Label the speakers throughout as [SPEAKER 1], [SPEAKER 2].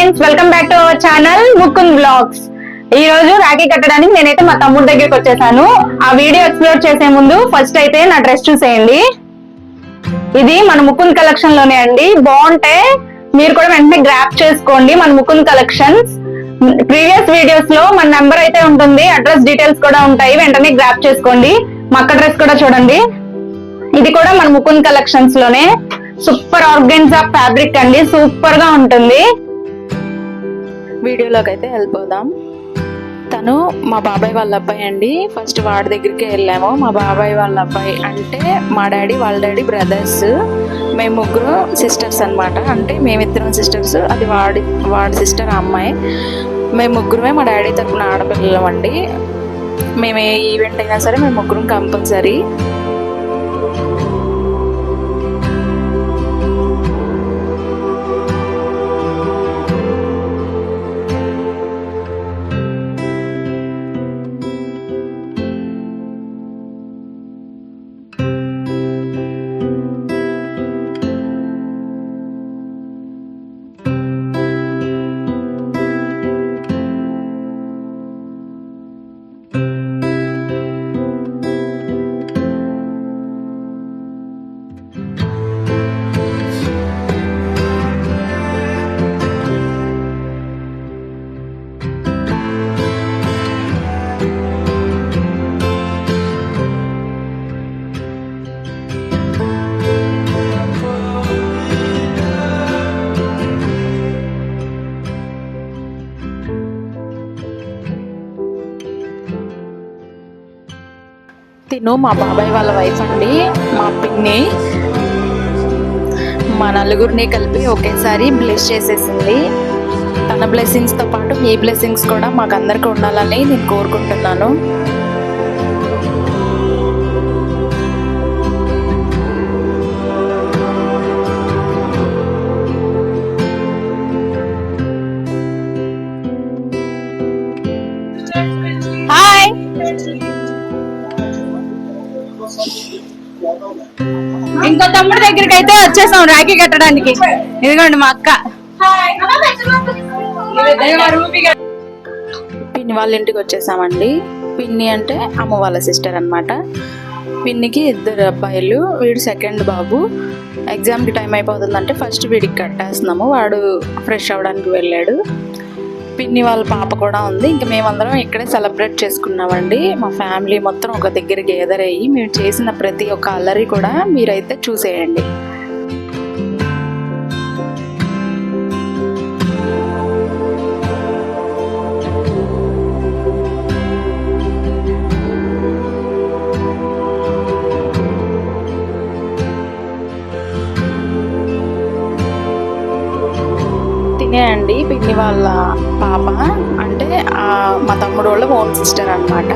[SPEAKER 1] Friends, welcome back to our channel Mukund blogs. ఈ రోజు రాఖీ కట్టడానికి నేనైతే మా తమ్ముడి దగ్గరికి వచ్చేసాను. ఆ వీడియో ఎక్స్ప్లోర్ చేసే ముందు ఫస్ట్ అయితే నా డ్రెస్ చూసేయండి. ఇది మన ముకుంద్ కలెక్షన్ లోనే అండి. బాగుంటే మీరు కూడా వెంటనే గ్రాప్ చేసుకోండి. మన ముకుంద్ కలెక్షన్స్ ప్రీవియస్ వీడియోస్ లో మన నెంబర్ అయితే ఉంటుంది, అడ్రస్ డీటెయిల్స్ కూడా ఉంటాయి. వెంటనే గ్రాప్ చేసుకోండి. మా అక్క డ్రెస్ కూడా చూడండి. ఇది కూడా మన ముకుంద్ కలెక్షన్స్ లోనే. సూపర్ ఆర్గెన్జా ఫ్యాబ్రిక్ అండి, సూపర్ గా ఉంటుంది.
[SPEAKER 2] వీడియోలోకి అయితే వెళ్ళిపోదాం. తను మా బాబాయ్ వాళ్ళ అబ్బాయి అండి. ఫస్ట్ వాడి దగ్గరికి వెళ్ళాము. మా బాబాయ్ వాళ్ళ అబ్బాయి అంటే మా డాడీ వాళ్ళ డాడీ బ్రదర్స్. మేము ముగ్గురు సిస్టర్స్ అనమాట. అంటే మేమిద్దరం సిస్టర్స్, అది వాడి సిస్టర్ అమ్మాయి. మేము ముగ్గురమే మా డాడీ తరపున ఆడపిల్లలం అండి. మేము ఏ ఈవెంట్ అయినా సరే మేము ముగ్గురం కంపల్సరీ. తిను మా బాబాయ్ వాళ్ళ వైఫ్ అండి, మా పిన్ని. మా నలుగురిని కలిపి ఒకేసారి బ్లెస్ చేసేసింది. తన బ్లెస్సింగ్స్తో పాటు మీ బ్లెస్సింగ్స్ కూడా మాకు అందరికీ ఉండాలని నేను కోరుకుంటున్నాను.
[SPEAKER 1] హాయ్, ఇంకో తమ్ముడి దగ్గరికి అయితే వచ్చేసాం రాఖీ కట్టడానికి. ఇదిగోండి మా అక్క.
[SPEAKER 2] పిన్ని వాళ్ళ ఇంటికి వచ్చేసామండి. పిన్ని అంటే అమ్మ వాళ్ళ సిస్టర్ అనమాట. పిన్నికి 2 అబ్బాయిలు, వీడు సెకండ్ బాబు. ఎగ్జామ్కి టైం అయిపోతుందంటే ఫస్ట్ వీడికి కట్టేస్తున్నాము. వాడు ఫ్రెష్ అవ్వడానికి వెళ్ళాడు. పిన్ని వాళ్ళ పాప కూడా ఉంది. ఇంకా మేమందరం ఇక్కడే సెలబ్రేట్ చేసుకున్నామండి. మా ఫ్యామిలీ మొత్తం ఒక దగ్గర గేదర్ అయ్యి మేము చేసిన ప్రతి ఒక్క అల్లరి కూడా మీరైతే చూసేయండి. అండి పిన్ని వాళ్ళ పాప అంటే మా తమ్ముడు వాళ్ళ ఓన్ సిస్టర్ అనమాట.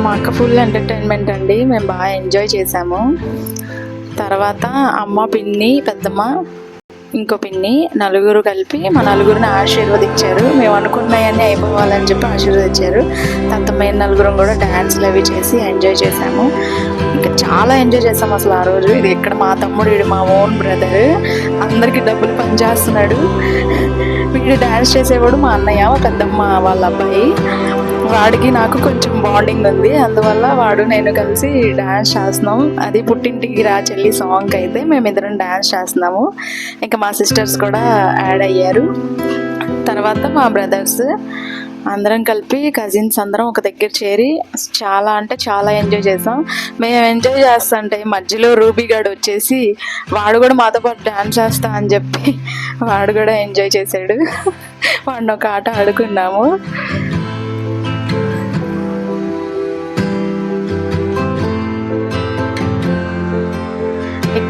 [SPEAKER 2] మాకు ఫుల్ ఎంటర్టైన్మెంట్ అండి. మేము బాగా ఎంజాయ్ చేసాము. తర్వాత అమ్మ, పిన్ని, పెద్దమ్మ, ఇంకో పిన్ని నలుగురు కలిపి మా నలుగురిని ఆశీర్వదించారు. మేము అనుకున్నాయన్నీ అయిపోవాలని చెప్పి ఆశీర్వదించారు. తర్వాత మేము నలుగురం కూడా డ్యాన్స్లు అవి చేసి ఎంజాయ్ చేసాము. ఇంకా చాలా ఎంజాయ్ చేసాము అసలు ఆ రోజు. ఇది ఇక్కడ మా తమ్ముడు, వీడు మా ఓన్ బ్రదర్, అందరికీ డబ్బులు పనిచేస్తున్నాడు. వీడు డ్యాన్స్ చేసేవాడు మా అన్నయ్య, పెద్దమ్మ వాళ్ళ అబ్బాయి. వాడికి నాకు కొంచెం బాండింగ్ ఉంది, అందువల్ల వాడు నేను కలిసి డ్యాన్స్ చేస్తున్నాం. అది పుట్టింటికి రా చెల్లి సాంగ్ అయితే మేమిద్దరం డ్యాన్స్ చేస్తున్నాము. ఇంకా మా సిస్టర్స్ కూడా యాడ్ అయ్యారు. తర్వాత మా బ్రదర్స్ అందరం కలిపి కజిన్స్ అందరం ఒక దగ్గర చేరి చాలా అంటే చాలా ఎంజాయ్ చేసాం. మేము ఎంజాయ్ చేస్తుంటే మధ్యలో రూబీ గాడు వచ్చేసి వాడు కూడా మాతో పాటు డాన్స్ చేస్తా అని చెప్పి వాడు కూడా ఎంజాయ్ చేశాడు. వాడిని ఒక ఆట ఆడుకున్నాము.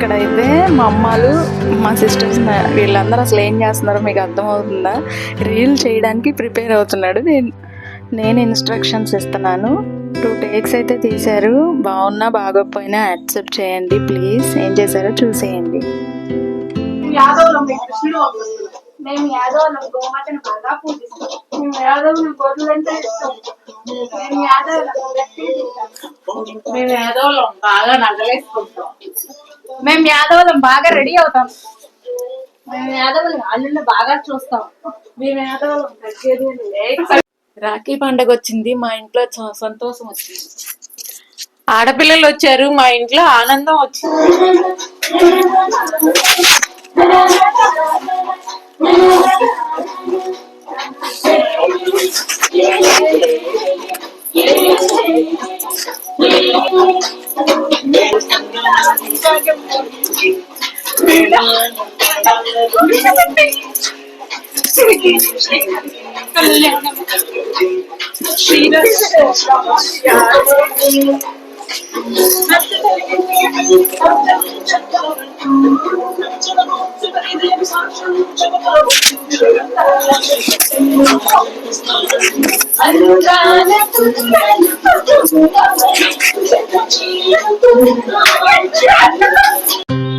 [SPEAKER 2] ఇక్కడైతే మా అమ్మాలు మా సిస్టర్స్ వీళ్ళందరూ అసలు ఏం చేస్తున్నారో మీకు అర్థమవుతుందా? రీల్ చేయడానికి ప్రిపేర్ అవుతున్నాడు. నేను ఇన్స్ట్రక్షన్స్ ఇస్తున్నాను. 2 takes అయితే తీశారు. బాగున్నా బాగోకపోయినా యాక్సెప్ట్ చేయండి ప్లీజ్. ఏం చేశారో చూసేయండి.
[SPEAKER 1] మేము యాదవులం గోమాతను బాగా పూజిస్తాం. మేము యాదవులం గొర్రెలంటే ఇష్టం.
[SPEAKER 3] మేము యాదవులం బాగా నగలేసుకుంటాం.
[SPEAKER 1] మేము యాదవులం బాగా రెడీ అవుతాం.
[SPEAKER 3] మేము యాదవులం అల్లుళ్ళు బాగా చూస్తాం. మేము యాదవులం తగ్గేది లేదు. రాఖీ పండగ వచ్చింది, మా ఇంట్లో సంతోషం వచ్చింది. ఆడపిల్లలు వచ్చారు, మా ఇంట్లో ఆనందం వచ్చింది.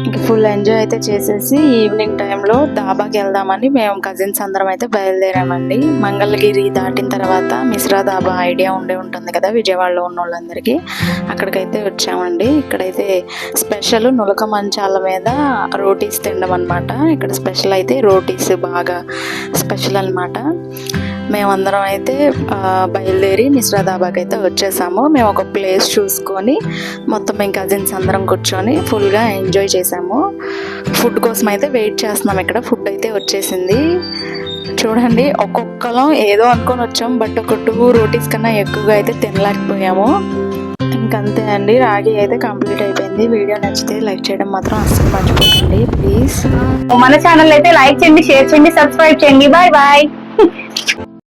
[SPEAKER 2] ఇంక ఫుల్ ఎంజాయ్ అయితే చేసేసి ఈవినింగ్ టైంలో దాబాకి వెళ్దామని మేము కజిన్స్ అందరం అయితే బయలుదేరామండి. మంగళగిరి దాటిన తర్వాత మిశ్రా దాబా ఐడియా ఉంటుంది కదా విజయవాడలో ఉన్న వాళ్ళందరికీ, అక్కడికైతే వచ్చామండి. ఇక్కడైతే స్పెషల్ నులక మంచాల మీద రోటీస్ తినడం అనమాట. ఇక్కడ స్పెషల్ అయితే రోటీస్ బాగా స్పెషల్ అనమాట. మేమందరం అయితే బయలుదేరి మిశ్రా దాబాకి అయితే వచ్చేసాము. మేము ఒక ప్లేస్ చూసుకొని మొత్తం మేము కజిన్స్ అందరం కూర్చొని ఫుల్గా ఎంజాయ్ చేసాము. ఫుడ్ కోసం అయితే వెయిట్ చేస్తున్నాం. ఇక్కడ ఫుడ్ అయితే వచ్చేసింది. చూడండి, ఒక్కొక్కరం ఏదో అనుకొని వచ్చాం, బట్ ఒక 2 రోటీస్ కన్నా ఎక్కువగా అయితే తినలేకపోయాము. ఇంకంతే అండి, రాగి అయితే కంప్లీట్ అయిపోయింది. వీడియో నచ్చితే లైక్ చేయడం మాత్రం అస్సలు మర్చిపోకండి ప్లీజ్.
[SPEAKER 1] మన ఛానల్ అయితే లైక్ చేయండి, షేర్ చేయండి, సబ్స్క్రైబ్ చేయండి. Bye bye.